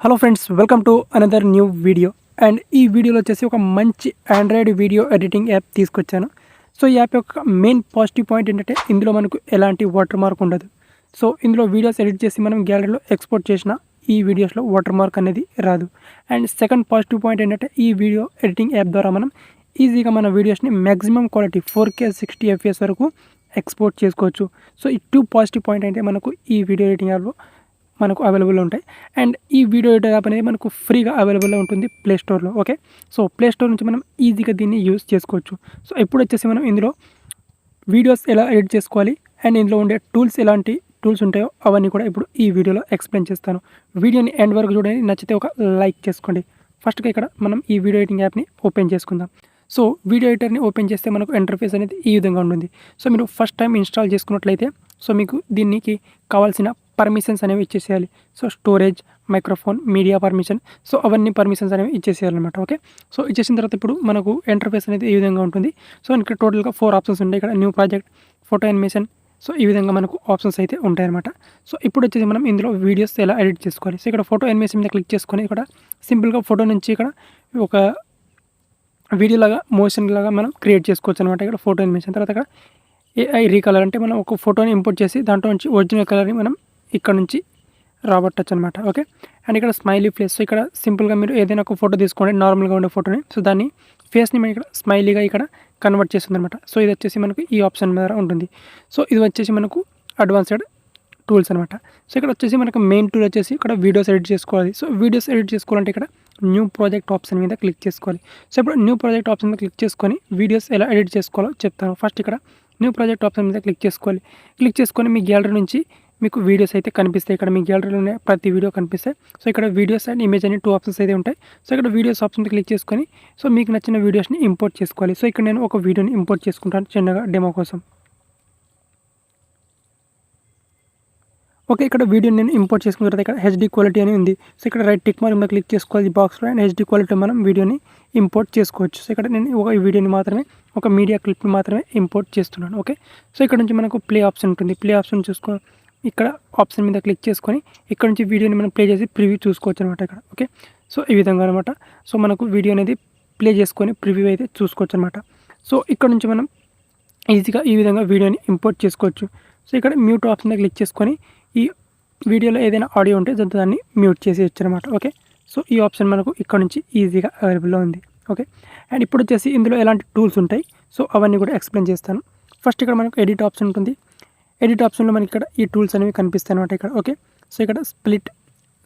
Hello friends, welcome to another new video. And ఈ వీడియోలో వచ్చేసి ఒక మంచి ఆండ్రాయిడ్ వీడియో ఎడిటింగ్ యాప్ తీసుకొచ్చాను. సో ఈ యాప్ యొక్క మెయిన్ పాజిటివ్ పాయింట్ ఏంటంటే ఇందులో మనకు ఎలాంటి వాటర్ మార్క్ ఉండదు. సో ఇందులో వీడియోస్ ఎడిట్ చేసి మనం గ్యాలరీలో ఎక్స్పోర్ట్ చేసిన ఈ వీడియోస్లో వాటర్ మార్క్ అనేది రాదు. అండ్ సెకండ్ పాజిటివ్ పాయింట్ ఏంటంటే ఈ వీడియో ఎడిటింగ్ యాప్ ద్వారా మనం ఈజీగా మన వీడియోస్ని మ్యాక్సిమం క్వాలిటీ 4K 60 FPS వరకు ఎక్స్పోర్ట్ చేసుకోవచ్చు. సో ఈ టూ పాజిటివ్ పాయింట్ అంటే మనకు ఈ వీడియో ఎడిటింగ్ యాప్లో మనకు అవైలబుల్ ఉంటాయి. అండ్ ఈ వీడియో ఎడిటర్ యాప్ అనేది మనకు ఫ్రీగా అవైలబుల్లో ఉంటుంది ప్లే స్టోర్లో. ఓకే, సో ప్లే స్టోర్ నుంచి మనం ఈజీగా దీన్ని యూజ్ చేసుకోవచ్చు. సో ఇప్పుడు వచ్చేసి మనం ఇందులో వీడియోస్ ఎలా ఎడిట్ చేసుకోవాలి అండ్ ఇందులో ఉండే టూల్స్ ఎలాంటి టూల్స్ ఉంటాయో అవన్నీ కూడా ఇప్పుడు ఈ వీడియోలో ఎక్స్ప్లెయిన్ చేస్తాను. వీడియోని ఎండ్ వరకు చూడండి, నచ్చితే ఒక లైక్ చేసుకోండి. ఫస్ట్గా ఇక్కడ మనం ఈ వీడియో ఎడిటింగ్ యాప్ని ఓపెన్ చేసుకుందాం. సో వీడియో ఎడిటర్ని ఓపెన్ చేస్తే మనకు ఇంటర్ఫేస్ అనేది ఈ విధంగా ఉంటుంది. సో మీరు ఫస్ట్ టైం ఇన్స్టాల్ చేసుకున్నట్లయితే సో మీకు దీనికి కావాల్సిన పర్మిషన్స్ అనేవి ఇచ్చేసేయాలి. So storage, microphone, media permission, so అవన్నీ పర్మిషన్స్ అనేవి ఇచ్చేసేయాలన్నమాట. ఓకే, సో ఇచ్చేసిన తర్వాత ఇప్పుడు మనకు ఇంటర్ఫేస్ అనేది ఈ విధంగా ఉంటుంది. సో ఇక్కడ టోటల్గా 4 ఆప్షన్స్ ఉంటాయి. ఇక్కడ new project, photo animation, so ఈ విధంగా మనకు ఆప్షన్స్ అయితే ఉంటాయన్నమాట. సో ఇప్పుడు వచ్చేసి మనం ఇందులో వీడియోస్ ఎలా ఎడిట్ చేసుకోవాలి. సో ఇక్కడ ఫోటో యానిమేషన్ మీద క్లిక్ చేసుకొని ఇక్కడ సింపుల్గా ఫోటో నుంచి ఇక్కడ ఒక వీడియో లాగా మోషన్ లాగా మనం క్రియేట్ చేసుకోవచ్చు అనమాట. ఇక్కడ ఫోటో యానిమేషన్ తర్వాత ఇక్కడ AI రీకలర్ అంటే మనం ఒక ఫోటోని ఇంపోర్ట్ చేసి దాంట్లో నుంచి ఒరిజినల్ కలర్ని మనం ఇక్కడ నుంచి రాబట్టచ్చు అనమాట. ఓకే, అండ్ ఇక్కడ స్మైలీ ఫేస్. సో ఇక్కడ సింపుల్గా మీరు ఏదైనా ఒక ఫోటో తీసుకోండి, నార్మల్గా ఉండే ఫోటోని. సో దాన్ని ఫేస్ని మనం ఇక్కడ స్మైలీగా ఇక్కడ కన్వర్ట్ చేస్తుంది అనమాట. సో ఇది వచ్చేసి మనకు ఈ ఆప్షన్ మీద ఉంటుంది. సో ఇది వచ్చేసి మనకు అడ్వాన్స్డ్ టూల్స్ అనమాట. సో ఇక్కడ వచ్చేసి మనకు మెయిన్ టూల్ వచ్చేసి ఇక్కడ వీడియోస్ ఎడిట్ చేసుకోవాలి. సో వీడియోస్ ఎడిట్ చేసుకోవాలంటే ఇక్కడ న్యూ ప్రాజెక్ట్ ఆప్షన్ మీద క్లిక్ చేసుకోవాలి. సో ఇప్పుడు న్యూ ప్రాజెక్ట్ ఆప్షన్ మీద క్లిక్ చేసుకొని వీడియోస్ ఎలా ఎడిట్ చేసుకోవాలో చెప్తాను. ఫస్ట్ ఇక్కడ న్యూ ప్రాజెక్ట్ ఆప్షన్ మీద క్లిక్ చేసుకోవాలి. క్లిక్ చేసుకొని మీ గ్యాలరీ నుంచి మీకు వీడియోస్ అయితే కనిపిస్తాయి. ఇక్కడ మీ గ్యాలరీలోనే ప్రతి వీడియో కనిపిస్తాయి. సో ఇక్కడ వీడియోస్ అండ్ ఇమేజ్ అని 2 ఆప్షన్స్ అయితే ఉంటాయి. సో ఇక్కడ వీడియోస్ ఆప్షన్ క్లిక్ చేసుకొని సో మీకు నచ్చిన వీడియోస్ని ఇంపోర్ట్ చేసుకోవాలి. సో ఇక్కడ నేను ఒక వీడియోని ఇంపోర్ట్ చేసుకుంటాను చిన్నగా డెమో కోసం. ఓకే, ఇక్కడ వీడియోని నేను ఇంపోర్ట్ చేసుకున్న తర్వాత ఇక్కడ HD క్వాలిటీ అని ఉంది. సో ఇక్కడ రైట్ టిక్ మార్క్ మీద క్లిక్ చేసుకోవాలి బాక్స్లో, అండ్ HD క్వాలిటీ మనం వీడియోని ఇంపోర్ట్ చేసుకోవచ్చు. సో ఇక్కడ నేను ఒక వీడియోని మాత్రమే, ఒక మీడియా క్లిప్ని మాత్రమే ఇంపోర్ట్ చేస్తున్నాను. ఓకే, సో ఇక్కడ నుంచి మనకు ప్లే ఆప్షన్ ఉంటుంది. ప్లే ఆప్షన్ చూసుకో, ఇక్కడ ఆప్షన్ మీద క్లిక్ చేసుకొని ఇక్కడ నుంచి వీడియోని మనం ప్లే చేసి ప్రివ్యూ చూసుకోవచ్చు అనమాట ఇక్కడ. ఓకే, సో ఈ విధంగా అనమాట. సో మనకు వీడియో అనేది ప్లే చేసుకొని ప్రివ్యూ అయితే చూసుకోవచ్చు అనమాట. సో ఇక్కడ నుంచి మనం ఈజీగా ఈ విధంగా వీడియోని ఇంపోర్ట్ చేసుకోవచ్చు. సో ఇక్కడ మ్యూట్ ఆప్షన్ మీద క్లిక్ చేసుకొని ఈ వీడియోలో ఏదైనా ఆడియో ఉంటే దాన్ని మ్యూట్ చేసేయచ్చు అనమాట. ఓకే, సో ఈ ఆప్షన్ మనకు ఇక్కడ నుంచి ఈజీగా అవైలబుల్లో ఉంది. ఓకే, అండ్ ఇప్పుడు వచ్చేసి ఇందులో ఎలాంటి టూల్స్ ఉంటాయి సో అవన్నీ కూడా ఎక్స్ప్లెయిన్ చేస్తాను. ఫస్ట్ ఇక్కడ మనకు ఎడిట్ ఆప్షన్ ఉంటుంది. ఎడిట్ ఆప్షన్లో మనకి ఇక్కడ ఈ టూల్స్ అనేవి కనిపిస్తాయి అనమాట ఇక్కడ. ఓకే, సో ఇక్కడ split,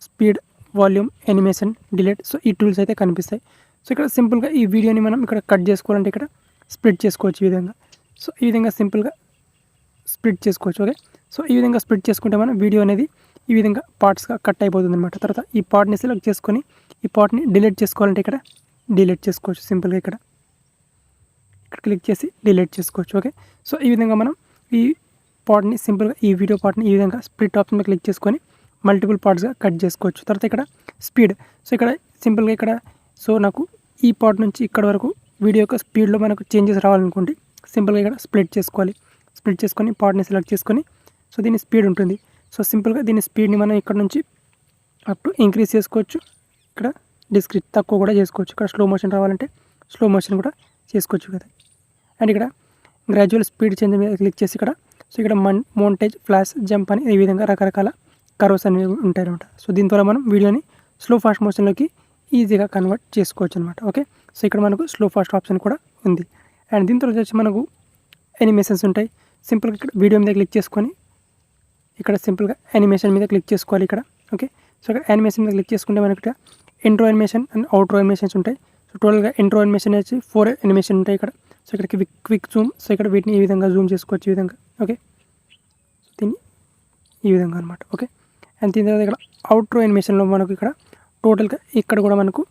speed, volume, animation, delete, so ఈ టూల్స్ అయితే కనిపిస్తాయి. సో ఇక్కడ సింపుల్గా ఈ వీడియోని మనం ఇక్కడ కట్ చేసుకోవాలంటే ఇక్కడ స్ప్లిట్ చేసుకోవచ్చు ఈ విధంగా. సో ఈ విధంగా సింపుల్గా స్ప్లిట్ చేసుకోవచ్చు. ఓకే, సో ఈ విధంగా స్ప్లిట్ చేసుకుంటే మనం వీడియో అనేది ఈ విధంగా పార్ట్స్గా కట్ అయిపోతుంది అనమాట. తర్వాత ఈ పార్ట్ని సెలెక్ట్ చేసుకొని ఈ పార్ట్ని డిలీట్ చేసుకోవాలంటే ఇక్కడ డిలీట్ చేసుకోవచ్చు సింపుల్గా. ఇక్కడ క్లిక్ చేసి డిలీట్ చేసుకోవచ్చు. ఓకే, సో ఈ విధంగా మనం ఈ పార్ట్ని సింపుల్గా ఈ వీడియో పార్ట్ని ఈ విధంగా స్ప్లిట్ ఆప్షన్ మీద క్లిక్ చేసుకొని మల్టిపుల్ పార్ట్స్గా కట్ చేసుకోవచ్చు. తర్వాత ఇక్కడ స్పీడ్. సో ఇక్కడ సింపుల్గా ఇక్కడ సో నాకు ఈ పార్ట్ నుంచి ఇక్కడ వరకు వీడియో యొక్క స్పీడ్లో మనకు చేంజెస్ రావాలనుకోండి సింపుల్గా ఇక్కడ స్ప్లిట్ చేసుకోవాలి. స్ప్లిట్ చేసుకొని పార్ట్ని సెలెక్ట్ చేసుకొని సో దీని స్పీడ్ ఉంటుంది. సో సింపుల్గా దీని స్పీడ్ని మనం ఇక్కడ నుంచి అప్ టు ఇంక్రీజ్ చేసుకోవచ్చు. ఇక్కడ డిస్క్రీట్ తక్కువ కూడా చేసుకోవచ్చు. ఇక్కడ స్లో మోషన్ రావాలంటే స్లో మోషన్ కూడా చేసుకోవచ్చు కదా. అండ్ ఇక్కడ గ్రాడ్యువల్ స్పీడ్ చేంజ్ మీద క్లిక్ చేసి ఇక్కడ సో ఇక్కడ మౌంటేజ్, ఫ్లాష్, జంప్ అని ఈ విధంగా రకరకాల కర్వ్స్ అనేవి ఉంటాయి అనమాట. సో దీని ద్వారా మనం వీడియోని స్లో ఫాస్ట్ మోషన్లోకి ఈజీగా కన్వర్ట్ చేసుకోవచ్చు అనమాట. ఓకే, సో ఇక్కడ మనకు స్లో ఫాస్ట్ ఆప్షన్ కూడా ఉంది. అండ్ దీని తర్వాత వచ్చి మనకు యానిమేషన్స్ ఉంటాయి. సింపుల్గా ఇక్కడ వీడియో మీద క్లిక్ చేసుకొని ఇక్కడ సింపుల్గా యానిమేషన్ మీద క్లిక్ చేసుకోవాలి ఇక్కడ. ఓకే, సో ఇక్కడ యానిమేషన్ మీద క్లిక్ చేసుకుంటే మనకి ఇక్కడ intro animation and outro animations ఉంటాయి. సో టోటల్గా ఇంట్రో యానిమేషన్ వచ్చి 4 యానిమేషన్ ఉంటాయి ఇక్కడ. సో ఇక్కడ క్విక్ జూమ్, సో ఇక్కడ వీటిని ఈ విధంగా జూమ్ చేసుకోవచ్చు ఈ విధంగా. ఓకే, దీన్ని ఈ విధంగా అనమాట. ఓకే, అండ్ దీని తర్వాత ఇక్కడ అవుట్రో యానిమేషన్లో మనకు ఇక్కడ టోటల్గా ఇక్కడ కూడా మనకు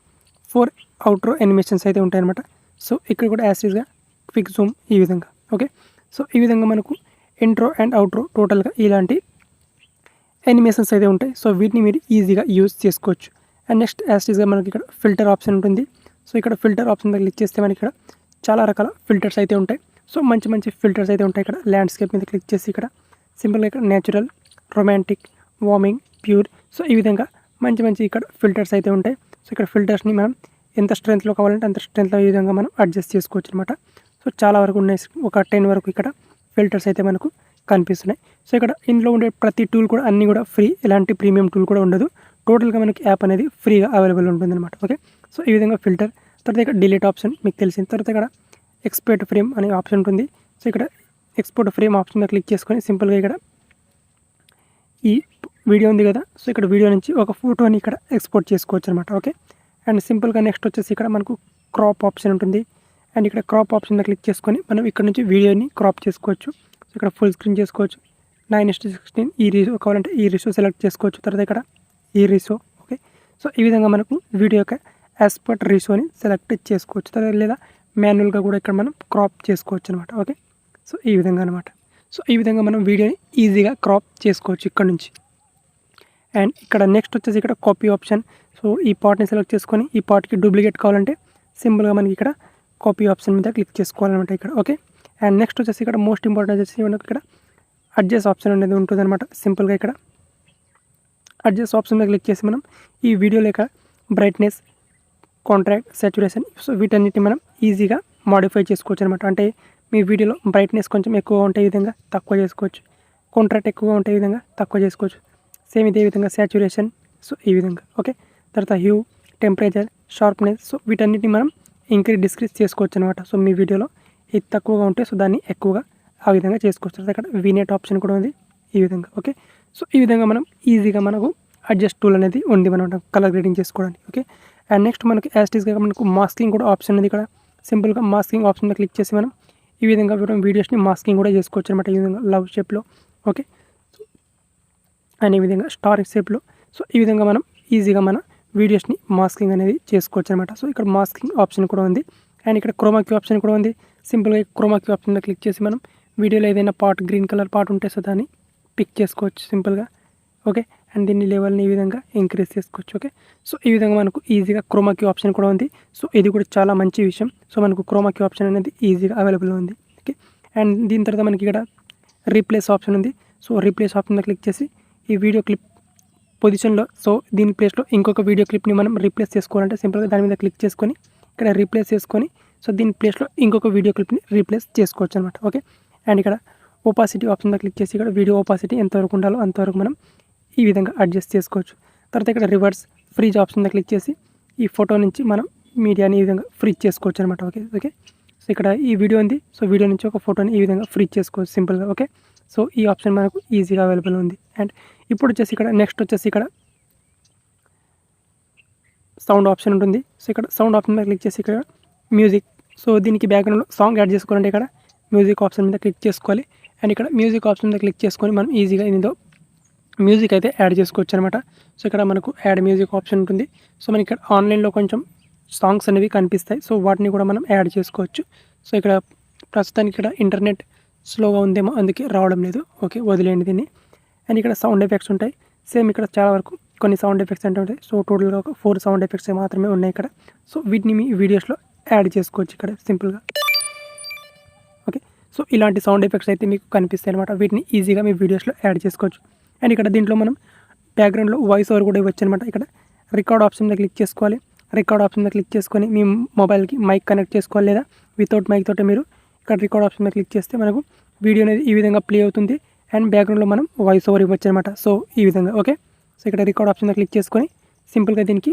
4 అవుట్రో యానిమేషన్స్ అయితే ఉంటాయి అనమాట. సో ఇక్కడ కూడా యాసిడ్గా క్విక్ జూమ్ ఈ విధంగా. ఓకే, సో ఈ విధంగా మనకు ఇంట్రో అండ్ అవుట్రో టోటల్గా ఇలాంటి యానిమేషన్స్ అయితే ఉంటాయి. సో వీటిని మీరు ఈజీగా యూజ్ చేసుకోవచ్చు. అండ్ నెక్స్ట్ యాసిడ్గా మనకి ఇక్కడ ఫిల్టర్ ఆప్షన్ ఉంటుంది. సో ఇక్కడ ఫిల్టర్ ఆప్షన్ మీద క్లిక్ చేస్తే మనకి ఇక్కడ చాలా రకాల ఫిల్టర్స్ అయితే ఉంటాయి. సో మంచి మంచి ఫిల్టర్స్ అయితే ఉంటాయి. ఇక్కడ ల్యాండ్స్కేప్ మీద క్లిక్ చేసి ఇక్కడ సింపుల్గా ఇక్కడ natural, romantic, warming, pure, so ఈ విధంగా మంచి ఇక్కడ ఫిల్టర్స్ అయితే ఉంటాయి. సో ఇక్కడ ఫిల్టర్స్ని మనం ఎంత స్ట్రెంత్లో కావాలంటే అంత స్ట్రెంత్లో ఈ విధంగా మనం అడ్జస్ట్ చేసుకోవచ్చు అనమాట. సో చాలా వరకు ఉన్నాయి, ఒక 10 వరకు ఇక్కడ ఫిల్టర్స్ అయితే మనకు కనిపిస్తున్నాయి. సో ఇక్కడ ఇందులో ఉండే ప్రతి టూల్ కూడా అన్నీ కూడా ఫ్రీ, ఎలాంటి ప్రీమియం టూల్ కూడా ఉండదు. టోటల్గా మనకి యాప్ అనేది ఫ్రీగా అవైలబుల్ ఉంటుందన్నమాట. ఓకే, సో ఈ విధంగా ఫిల్టర్. తర్వాత ఇక్కడ డిలీట్ ఆప్షన్ మీకు తెలిసింది. తర్వాత ఇక్కడ ఎక్స్పోర్ట్ ఫ్రేమ్ అనే ఆప్షన్ ఉంటుంది. సో ఇక్కడ ఎక్స్పోర్ట్ ఫ్రేమ్ ఆప్షన్ మీద క్లిక్ చేసుకొని సింపుల్గా ఇక్కడ ఈ వీడియో ఉంది కదా, సో ఇక్కడ వీడియో నుంచి ఒక ఫోటోని ఇక్కడ ఎక్స్పోర్ట్ చేసుకోవచ్చు అనమాట. ఓకే, అండ్ సింపుల్గా నెక్స్ట్ వచ్చేసి ఇక్కడ మనకు క్రాప్ ఆప్షన్ ఉంటుంది. అండ్ ఇక్కడ క్రాప్ ఆప్షన్ మీద క్లిక్ చేసుకొని మనం ఇక్కడ నుంచి వీడియోని క్రాప్ చేసుకోవచ్చు. సో ఇక్కడ ఫుల్ స్క్రీన్ చేసుకోవచ్చు. 9:16 ఈ రేషియో కావాలంటే ఈ రేషియో సెలెక్ట్ చేసుకోవచ్చు. తర్వాత ఇక్కడ ఈ రేషియో. ఓకే, సో ఈ విధంగా మనకు వీడియో యొక్క యాస్పెక్ట్ రేషియోని సెలెక్ట్ చేసుకోవచ్చు. తర్వాత లేదా మాన్యువల్గా కూడా ఇక్కడ మనం క్రాప్ చేసుకోవచ్చు అనమాట. ఓకే, సో ఈ విధంగా అనమాట. సో ఈ విధంగా మనం వీడియోని ఈజీగా క్రాప్ చేసుకోవచ్చు ఇక్కడ నుంచి. అండ్ ఇక్కడ నెక్స్ట్ వచ్చేసి ఇక్కడ కాపీ ఆప్షన్. సో ఈ పార్ట్ని సెలెక్ట్ చేసుకొని ఈ పార్ట్కి డూప్లికేట్ కావాలంటే సింపుల్గా మనకి ఇక్కడ కాపీ ఆప్షన్ మీద క్లిక్ చేసుకోవాలన్నమాట ఇక్కడ. ఓకే, అండ్ నెక్స్ట్ వచ్చేసి ఇక్కడ మోస్ట్ ఇంపార్టెంట్ వచ్చేసి మనకు ఇక్కడ అడ్జస్ట్ ఆప్షన్ అనేది ఉంటుంది అనమాట. సింపుల్గా ఇక్కడ అడ్జస్ట్ ఆప్షన్ మీద క్లిక్ చేసి మనం ఈ వీడియో లేక బ్రైట్నెస్, కాంట్రాక్ట్, సాచురేషన్, సో వీటన్నిటిని మనం ఈజీగా మాడిఫై చేసుకోవచ్చు అనమాట. అంటే మీ వీడియోలో బ్రైట్నెస్ కొంచెం ఎక్కువగా ఉంటే ఈ విధంగా తక్కువ చేసుకోవచ్చు, కాంట్రాక్ట్ ఎక్కువగా ఉంటే ఈ విధంగా తక్కువ చేసుకోవచ్చు. సేమ్ ఇదే విధంగా సాచురేషన్, సో ఈ విధంగా. ఓకే, తర్వాత హ్యూ, టెంపరేచర్, షార్ప్నెస్, సో వీటన్నిటిని మనం ఇంక్రీజ్ డిస్క్రీజ్ చేసుకోవచ్చు అనమాట. సో మీ వీడియోలో ఇది తక్కువగా ఉంటే సో దాన్ని ఎక్కువగా ఆ విధంగా చేసుకోవచ్చు. అక్కడ వీనెట్ ఆప్షన్ కూడా ఉంది ఈ విధంగా. ఓకే, సో ఈ విధంగా మనం ఈజీగా మనకు అడ్జస్ట్ టూల్ అనేది ఉంది అనమాట కలర్ గ్రేడింగ్ చేసుకోవడానికి. ఓకే, అండ్ నెక్స్ట్ మనకి యాస్టీస్గా మనకు మాస్కింగ్ కూడా ఆప్షన్ ఉంది ఇక్కడ. సింపుల్గా మాస్కింగ్ ఆప్షన్ మీద క్లిక్ చేసి మనం ఈ విధంగా వీడియోస్ని మాస్కింగ్ కూడా చేసుకోవచ్చు అనమాట. ఈ విధంగా లవ్ షేప్లో. ఓకే, అండ్ ఈ విధంగా స్టార్ షేప్లో. సో ఈ విధంగా మనం ఈజీగా మన వీడియోస్ని మాస్కింగ్ అనేది చేసుకోవచ్చు అనమాట. సో ఇక్కడ మాస్కింగ్ ఆప్షన్ కూడా ఉంది. అండ్ ఇక్కడ క్రోమాకీ ఆప్షన్ కూడా ఉంది. సింపుల్గా క్రోమాకీ ఆప్షన్ మీద క్లిక్ చేసి మనం వీడియోలో ఏదైనా పార్ట్ గ్రీన్ కలర్ పార్ట్ ఉంటే సో దాన్ని పిక్ చేసుకోవచ్చు సింపుల్గా. ఓకే, అండ్ దీన్ని లెవెల్ని ఈ విధంగా ఇంక్రీజ్ చేసుకోవచ్చు. ఓకే, సో ఈ విధంగా మనకు ఈజీగా క్రోమాకీ ఆప్షన్ కూడా ఉంది. సో ఇది కూడా చాలా మంచి విషయం. సో మనకు క్రోమాకీ ఆప్షన్ అనేది ఈజీగా అవైలబుల్ ఉంది. ఓకే, అండ్ దీని తర్వాత మనకి ఇక్కడ రీప్లేస్ ఆప్షన్ ఉంది. సో రీప్లేస్ ఆప్షన్ మీద క్లిక్ చేసి ఈ వీడియో క్లిప్ పొజిషన్లో, సో దీని ప్లేస్లో ఇంకొక వీడియో క్లిప్ని మనం రీప్లేస్ చేసుకోవాలంటే సింపుల్గా దాని మీద క్లిక్ చేసుకొని ఇక్కడ రీప్లేస్ చేసుకొని సో దీని ప్లేస్లో ఇంకొక వీడియో క్లిప్ని రీప్లేస్ చేసుకోవచ్చు అనమాట. ఓకే, అండ్ ఇక్కడ ఓపాసిటీ ఆప్షన్ మీద క్లిక్ చేసి ఇక్కడ వీడియో ఓపాసిటీ ఎంతవరకు ఉండాలో అంతవరకు మనం ఈ విధంగా అడ్జస్ట్ చేసుకోవచ్చు. తర్వాత ఇక్కడ రివర్స్ ఫ్రీజ్ ఆప్షన్ మీద క్లిక్ చేసి ఈ ఫోటో నుంచి మనం మీడియాని ఈ విధంగా ఫ్రీజ్ చేసుకోవచ్చు అనమాట. ఓకే, ఓకే, సో ఇక్కడ ఈ వీడియో ఉంది. సో వీడియో నుంచి ఒక ఫోటోని ఈ విధంగా ఫ్రీజ్ చేసుకోవచ్చు సింపుల్గా. ఓకే, సో ఈ ఆప్షన్ మనకు ఈజీగా అవైలబుల్ ఉంది. అండ్ ఇప్పుడు వచ్చేసి ఇక్కడ నెక్స్ట్ వచ్చేసి ఇక్కడ సౌండ్ ఆప్షన్ ఉంటుంది. సో ఇక్కడ సౌండ్ ఆప్షన్ మీద క్లిక్ చేసి ఇక్కడ మ్యూజిక్, సో దీనికి బ్యాక్గ్రౌండ్లో సాంగ్ యాడ్ చేసుకోవాలంటే ఇక్కడ మ్యూజిక్ ఆప్షన్ మీద క్లిక్ చేసుకోవాలి. అండ్ ఇక్కడ మ్యూజిక్ ఆప్షన్ మీద క్లిక్ చేసుకొని మనం ఈజీగా ఇందులో మ్యూజిక్ అయితే యాడ్ చేసుకోవచ్చు అనమాట. సో ఇక్కడ మనకు యాడ్ మ్యూజిక్ ఆప్షన్ ఉంటుంది. సో మనకి ఇక్కడ ఆన్లైన్లో కొంచెం సాంగ్స్ అనేవి కనిపిస్తాయి. సో వాటిని కూడా మనం యాడ్ చేసుకోవచ్చు. సో ఇక్కడ ప్రస్తుతానికి ఇక్కడ ఇంటర్నెట్ స్లోగా ఉందేమో అందుకే రావడం లేదు. ఓకే, వదిలేయండి దీన్ని. అండ్ ఇక్కడ సౌండ్ ఎఫెక్ట్స్ ఉంటాయి. సేమ్ ఇక్కడ చాలా వరకు కొన్ని సౌండ్ ఎఫెక్ట్స్ అంటే ఉంటాయి. సో టోటల్గా ఒక 4 సౌండ్ ఎఫెక్ట్స్ మాత్రమే ఉన్నాయి ఇక్కడ. సో వీటిని మీ వీడియోస్లో యాడ్ చేసుకోవచ్చు ఇక్కడ సింపుల్గా. ఓకే, సో ఇలాంటి సౌండ్ ఎఫెక్ట్స్ అయితే మీకు కనిపిస్తాయి అనమాట. వీటిని ఈజీగా మీ వీడియోస్లో యాడ్ చేసుకోవచ్చు. అండ్ ఇక్కడ దీంట్లో మనం బ్యాక్గ్రౌండ్లో వాయిస్ ఓవర్ కూడా ఇవ్వచ్చు అనమాట. ఇక్కడ రికార్డ్ ఆప్షన్ మీద క్లిక్ చేసుకోవాలి. రికార్డ్ ఆప్షన్ మీద క్లిక్ చేసుకొని మీ మొబైల్కి మైక్ కనెక్ట్ చేసుకోవాలి, లేదా వితౌట్ మైక్ తోటి మీరు ఇక్కడ రికార్డ్ ఆప్షన్ మీద క్లిక్ చేస్తే మనకు వీడియో అనేది ఈ విధంగా ప్లే అవుతుంది. అండ్ బ్యాక్గ్రౌండ్లో మనం వాయిస్ ఓవర్ ఇవ్వచ్చు అనమాట. సో ఈ విధంగా. ఓకే, సో ఇక్కడ రికార్డ్ ఆప్షన్ మీద క్లిక్ చేసుకొని సింపుల్గా దీనికి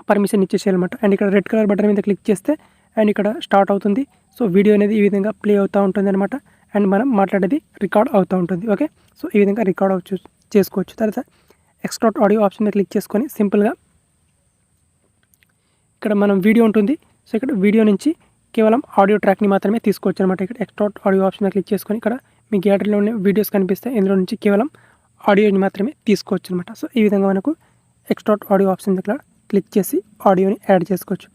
పర్మిషన్ ఇచ్చేసేయాలన్నమాట. అండ్ ఇక్కడ రెడ్ కలర్ బటన్ మీద క్లిక్ చేస్తే అండ్ ఇక్కడ స్టార్ట్ అవుతుంది. సో వీడియో అనేది ఈ విధంగా ప్లే అవుతూ ఉంటుంది అనమాట. అండ్ మనం మాట్లాడేది రికార్డ్ అవుతూ ఉంటుంది. ఓకే, సో ఈ విధంగా రికార్డ్ చేసుకోవచ్చు. తర్వాత ఎక్స్ట్రాక్ట్ ఆడియో ఆప్షన్ మీద క్లిక్ చేసుకొని సింపుల్గా ఇక్కడ మనం వీడియో ఉంటుంది. సో ఇక్కడ వీడియో నుంచి కేవలం ఆడియో ట్రాక్ని మాత్రమే తీసుకోవచ్చు అనమాట. ఇక్కడ ఎక్స్ట్రాక్ట్ ఆడియో ఆప్షన్ మీద క్లిక్ చేసుకొని ఇక్కడ మీ గ్యాలరీలో ఉన్న వీడియోస్ కనిపిస్తాయి. ఇందులో నుంచి కేవలం ఆడియోని మాత్రమే తీసుకోవచ్చు అనమాట. సో ఈ విధంగా మనకు ఎక్స్ట్రాక్ట్ ఆడియో ఆప్షన్ దగ్గర క్లిక్ చేసి ఆడియోని యాడ్ చేసుకోవచ్చు.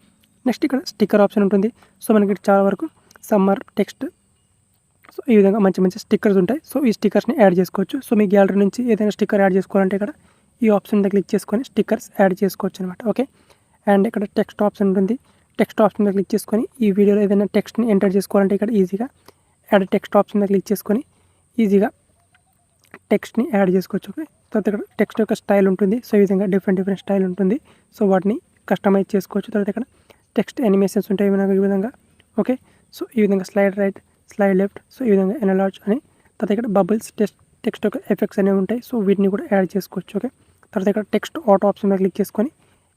నెక్స్ట్ ఇక్కడ స్టిక్కర్ ఆప్షన్ ఉంటుంది. సో మనకి చాలా వరకు సమ్మర్ టెక్స్ట్, సో ఈ విధంగా మంచి స్టిక్కర్స్ ఉంటాయి. సో ఈ స్టిక్కర్స్ని యాడ్ చేసుకోవచ్చు. సో మీ గ్యాలరీ నుంచి ఏదైనా స్టిక్కర్ యాడ్ చేసుకోవాలంటే ఇక్కడ ఈ ఆప్షన్ మీద క్లిక్ చేసుకొని స్టిక్కర్స్ యాడ్ చేసుకోవచ్చు అనమాట. ఓకే, అండ్ ఇక్కడ టెక్స్ట్ ఆప్షన్ ఉంటుంది. టెక్స్ట్ ఆప్షన్ మీద క్లిక్ చేసుకొని ఈ వీడియోలో ఏదైనా టెక్స్ట్ని ఎంటర్ చేసుకోవాలంటే ఇక్కడ ఈజీగా యాడ్ టెక్స్ట్ ఆప్షన్ మీద క్లిక్ చేసుకొని ఈజీగా టెక్స్ట్ని యాడ్ చేసుకోవచ్చు. ఓకే, తర్వాత ఇక్కడ టెక్స్ట్ యొక్క స్టైల్ ఉంటుంది. సో ఈ విధంగా డిఫరెంట్ స్టైల్ ఉంటుంది. సో వాటిని కస్టమైజ్ చేసుకోవచ్చు. తర్వాత ఇక్కడ టెక్స్ట్ యానిమేషన్స్ ఉంటాయి ఈ విధంగా. ఓకే, సో ఈ విధంగా slide right, slide left, so ఈ విధంగా ఎనలార్జ్ అని. తర్వాత ఇక్కడ బబుల్స్, టెక్స్ట్ యొక్క ఎఫెక్ట్స్ అనేవి ఉంటాయి. సో వీటిని కూడా యాడ్ చేసుకోవచ్చు. ఓకే, తర్వాత ఇక్కడ టెక్స్ట్ ఆటో ఆప్షన్ మీద క్లిక్ చేసుకొని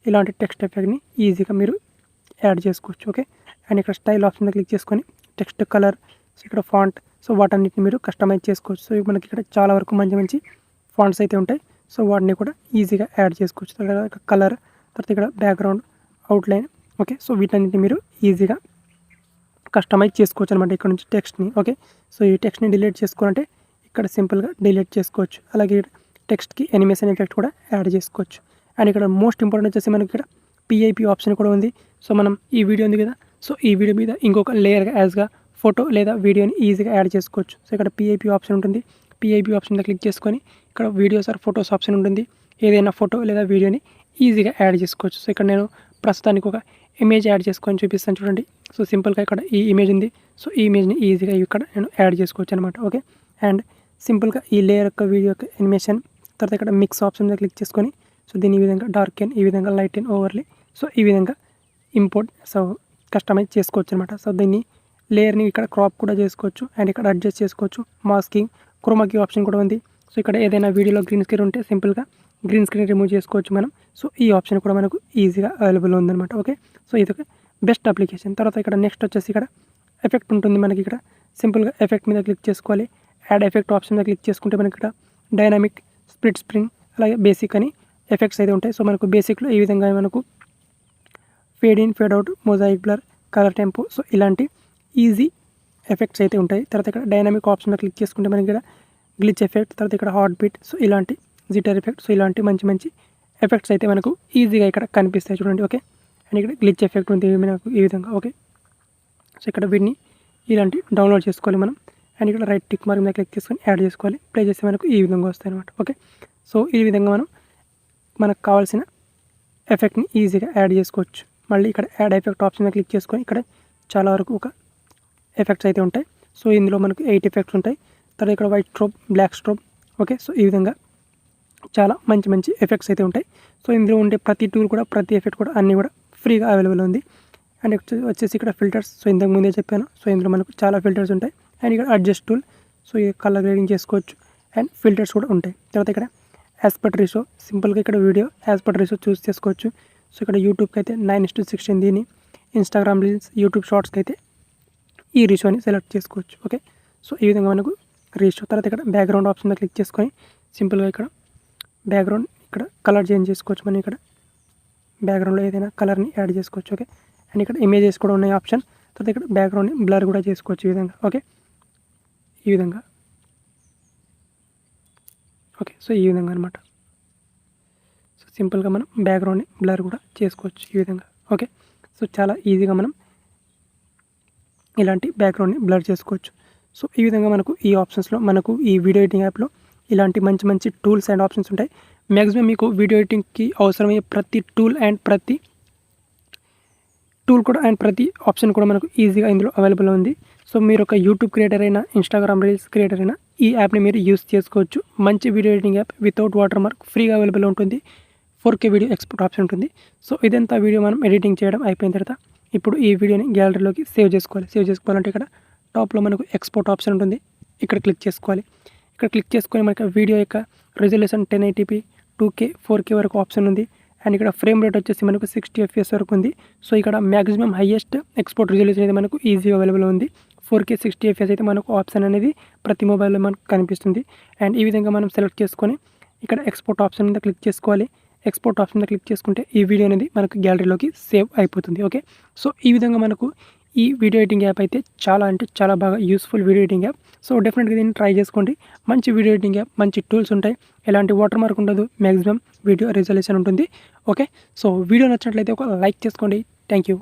ఇలాంటి టెక్స్ట్ ఎఫెక్ట్ని ఈజీగా మీరు యాడ్ చేసుకోవచ్చు. ఓకే, అండ్ ఇక్కడ స్టైల్ ఆప్షన్ మీద క్లిక్ చేసుకొని టెక్స్ట్ కలర్, సో ఇక్కడ ఫాంట్, సో వాటన్నిటిని మీరు కస్టమైజ్ చేసుకోవచ్చు. సో మనకి ఇక్కడ చాలా వరకు మంచి ఫాంట్స్ అయితే ఉంటాయి. సో వాటిని కూడా ఈజీగా యాడ్ చేసుకోవచ్చు. తర్వాత కలర్, తర్వాత ఇక్కడ బ్యాక్గ్రౌండ్, అవుట్లైన్. ఓకే, సో వీటన్నిటిని మీరు ఈజీగా కస్టమైజ్ చేసుకోవచ్చు అనమాట ఇక్కడ నుంచి టెక్స్ట్ని. ఓకే, సో ఈ టెక్స్ట్ని డిలీట్ చేసుకోవాలంటే ఇక్కడ సింపుల్గా డిలీట్ చేసుకోవచ్చు. అలాగే టెక్స్ట్కి యానిమేషన్ ఎఫెక్ట్ కూడా యాడ్ చేసుకోవచ్చు. అండ్ ఇక్కడ మోస్ట్ ఇంపార్టెంట్ వచ్చేసి మనకి ఇక్కడ పిఐపి ఆప్షన్ కూడా ఉంది. సో మనం ఈ వీడియో ఉంది కదా, సో ఈ వీడియో మీద ఇంకొక లేయర్గా యాజ్గా ఫోటో లేదా వీడియోని ఈజీగా యాడ్ చేసుకోవచ్చు. సో ఇక్కడ పిఐపి ఆప్షన్ ఉంటుంది. పిఐపి ఆప్షన్ మీద క్లిక్ చేసుకొని ఇక్కడ వీడియోస్ ఆర్ ఫొటోస్ ఆప్షన్ ఉంటుంది. ఏదైనా ఫోటో లేదా వీడియోని ఈజీగా యాడ్ చేసుకోవచ్చు. సో ఇక్కడ నేను ప్రస్తుతానికి ఒక ఇమేజ్ యాడ్ చేసుకొని చూపిస్తాను చూడండి. సో సింపుల్గా ఇక్కడ ఈ ఇమేజ్ ఉంది. సో ఈ ఇమేజ్ని ఈజీగా ఇక్కడ నేను యాడ్ చేసుకోవచ్చు అనమాట. ఓకే, అండ్ సింపుల్గా ఈ లేయర్ యొక్క వీడియో యొక్క యానిమేషన్, తర్వాత ఇక్కడ మిక్స్ ఆప్షన్ మీద క్లిక్ చేసుకొని సో దీని ఈ విధంగా డార్క్ అండ్ ఈ విధంగా లైట్ అండ్ ఓవర్లీ, సో ఈ విధంగా ఇంపోర్ట్ సో కస్టమైజ్ చేసుకోవచ్చు అనమాట. సో దీన్ని లేయర్ని ఇక్కడ క్రాప్ కూడా చేసుకోవచ్చు అండ్ ఇక్కడ అడ్జస్ట్ చేసుకోవచ్చు. మాస్కింగ్, క్రోమాకి ఆప్షన్ కూడా ఉంది. సో ఇక్కడ ఏదైనా వీడియోలో గ్రీన్ స్క్రీన్ ఉంటే సింపుల్గా గ్రీన్ స్క్రీన్ రిమూవ్ చేసుకోవచ్చు మనం. సో ఈ ఆప్షన్ కూడా మనకు ఈజీగా అవైలబుల్ ఉందన్నమాట. ఓకే, సో ఇది ఒక బెస్ట్ అప్లికేషన్. తర్వాత ఇక్కడ నెక్స్ట్ వచ్చేసి ఇక్కడ ఎఫెక్ట్ ఉంటుంది మనకి. ఇక్కడ సింపుల్గా ఎఫెక్ట్ మీద క్లిక్ చేసుకోవాలి. యాడ్ ఎఫెక్ట్ ఆప్షన్ మీద క్లిక్ చేసుకుంటే మనకి ఇక్కడ డైనామిక్, స్ప్లిట్ స్ప్రింగ్, అలాగే బేసిక్ అని ఎఫెక్ట్స్ అయితే ఉంటాయి. సో మనకు బేసిక్లో ఈ విధంగా మనకు fade in, fade out, mosaic blur, colour tempo, so ఇలాంటి ఈజీ ఎఫెక్ట్స్ అయితే ఉంటాయి. తర్వాత ఇక్కడ డైనామిక్ ఆప్షన్ మీద క్లిక్ చేసుకుంటే మనకి ఇక్కడ గ్లిచ్ ఎఫెక్ట్, తర్వాత ఇక్కడ హార్ట్ బీట్, సో ఇలాంటి జిటర్ ఎఫెక్ట్, సో ఇలాంటి మంచి ఎఫెక్ట్స్ అయితే మనకు ఈజీగా ఇక్కడ కనిపిస్తాయి చూడండి. ఓకే, అండ్ ఇక్కడ గ్లిచ్ ఎఫెక్ట్ ఉంది మనకు ఈ విధంగా. ఓకే, సో ఇక్కడ వీటిని ఇలాంటి డౌన్లోడ్ చేసుకోవాలి మనం. అండ్ ఇక్కడ రైట్ టిక్ మార్క్ మీద క్లిక్ చేసుకొని యాడ్ చేసుకోవాలి. ప్లే చేస్తే మనకు ఈ విధంగా వస్తాయి అనమాట. ఓకే, సో ఈ విధంగా మనకు కావాల్సిన ఎఫెక్ట్ని ఈజీగా యాడ్ చేసుకోవచ్చు. మళ్ళీ ఇక్కడ యాడ్ ఎఫెక్ట్ ఆప్షన్ మీద క్లిక్ చేసుకొని ఇక్కడ చాలా వరకు ఒక ఎఫెక్ట్స్ అయితే ఉంటాయి. సో ఇందులో మనకు 8 ఎఫెక్ట్స్ ఉంటాయి. తర్వాత ఇక్కడ white strobe, black strobe. Okay, so ఈ విధంగా చాలా మంచి ఎఫెక్ట్స్ అయితే ఉంటాయి. సో ఇందులో ఉండే ప్రతి టూల్ కూడా, ప్రతి ఎఫెక్ట్ కూడా అన్నీ కూడా ఫ్రీగా అవైలబుల్ ఉంది. అండ్ వచ్చేసి ఇక్కడ ఫిల్టర్స్, సో ఇంతకు ముందే చెప్పాను. సో ఇందులో మనకు చాలా ఫిల్టర్స్ ఉంటాయి. అండ్ ఇక్కడ అడ్జస్ట్ టూల్, సో ఈ కలర్ గ్రేడింగ్ చేసుకోవచ్చు అండ్ ఫిల్టర్స్ కూడా ఉంటాయి. తర్వాత ఇక్కడ యాస్పెక్ట్ రేషియో, సింపుల్గా ఇక్కడ వీడియో యాస్పెక్ట్ రేషియో చూస్ చేసుకోవచ్చు. సో ఇక్కడ యూట్యూబ్కి అయితే 9:16 దీని, ఇన్స్టాగ్రామ్ రీల్స్, యూట్యూబ్ షార్ట్స్కి అయితే ఈ రేషియోని సెలెక్ట్ చేసుకోవచ్చు. ఓకే, సో ఈ విధంగా మనకు రేషియో. తర్వాత ఇక్కడ బ్యాక్గ్రౌండ్ ఆప్షన్ మీద క్లిక్ చేసుకొని సింపుల్గా ఇక్కడ బ్యాక్గ్రౌండ్ ఇక్కడ కలర్ చేంజ్ చేసుకోవచ్చు. మనం ఇక్కడ బ్యాక్గ్రౌండ్లో ఏదైనా కలర్ని యాడ్ చేసుకోవచ్చు. ఓకే, అండ్ ఇక్కడ ఇమేజెస్ కూడా ఉన్నాయి ఆప్షన్. తర్వాత ఇక్కడ బ్యాక్గ్రౌండ్ని బ్లర్ కూడా చేసుకోవచ్చు ఈ విధంగా. ఓకే, ఈ విధంగా. ఓకే, సో ఈ విధంగా అనమాట. సో సింపుల్గా మనం బ్యాక్గ్రౌండ్ని బ్లర్ కూడా చేసుకోవచ్చు ఈ విధంగా. ఓకే, సో చాలా ఈజీగా మనం ఇలాంటి బ్యాక్గ్రౌండ్ని బ్లర్ చేసుకోవచ్చు. సో ఈ విధంగా మనకు ఈ ఆప్షన్స్లో, మనకు ఈ వీడియో ఎడిటింగ్ యాప్లో ఇలాంటి మంచి టూల్స్ అండ్ ఆప్షన్స్ ఉంటాయి. మ్యాక్సిమం మీకు వీడియో ఎడిటింగ్కి అవసరమయ్యే ప్రతి టూల్ అండ్ ప్రతి ఆప్షన్ కూడా మనకు ఈజీగా ఇందులో అవైలబుల్ ఉంది. సో మీరు ఒక యూట్యూబ్ క్రియేటర్ అయినా, ఇన్స్టాగ్రామ్ రీల్స్ క్రియేటర్ అయినా ఈ యాప్ని మీరు యూస్ చేసుకోవచ్చు. మంచి video editing app, without water mark, ఫ్రీగా అవైలబుల్ ఉంటుంది. 4K వీడియో ఎక్స్పోర్ట్ ఆప్షన్ ఉంటుంది. సో ఇదంతా వీడియో మనం ఎడిటింగ్ చేయడం అయిపోయిన తర్వాత ఇప్పుడు ఈ వీడియోని గ్యాలరీలోకి సేవ్ చేసుకోవాలి. సేవ్ చేసుకోవాలంటే ఇక్కడ టాప్లో మనకు ఎక్స్పోర్ట్ ఆప్షన్ ఉంటుంది. ఇక్కడ క్లిక్ చేసుకోవాలి. ఇక్కడ క్లిక్ చేసుకొని మనకి వీడియో యొక్క రెజల్యూషన్ 1080p, 2K, 4K వరకు ఆప్షన్ ఉంది. అండ్ ఇక్కడ ఫ్రేమ్ రేట్ వచ్చేసి మనకు 60 FPS వరకు ఉంది. సో ఇక్కడ మ్యాక్సిమం హైయెస్ట్ ఎక్స్పోర్ట్ రిజల్యూషన్ అయితే మనకు ఈజీగా అవైలబుల్ ఉంది. 4K 60 FPS అయితే మనకు ఆప్షన్ అనేది ప్రతి మొబైల్లో మనకు కనిపిస్తుంది. అండ్ ఈ విధంగా మనం సెలెక్ట్ చేసుకొని ఇక్కడ ఎక్స్పోర్ట్ ఆప్షన్ మీద క్లిక్ చేసుకోవాలి. ఎక్స్పోర్ట్ ఆప్షన్ మీద క్లిక్ చేసుకుంటే ఈ వీడియో అనేది మనకు గ్యాలరీలోకి సేవ్ అయిపోతుంది. ఓకే, సో ఈ విధంగా మనకు ఈ వీడియో ఎడిటింగ్ యాప్ అయితే చాలా అంటే చాలా బాగా useful video editing app. So డెఫినెట్గా దీన్ని ట్రై చేసుకోండి. మంచి వీడియో ఎడిటింగ్ యాప్, మంచి టూల్స్ ఉంటాయి. ఎలాంటి వాటర్ మార్క్ ఉండదు, మ్యాక్సిమం వీడియో రిజల్యూషన్ ఉంటుంది. ఓకే, సో వీడియో నచ్చినట్లయితే ఒక లైక్ చేసుకోండి. Thank you.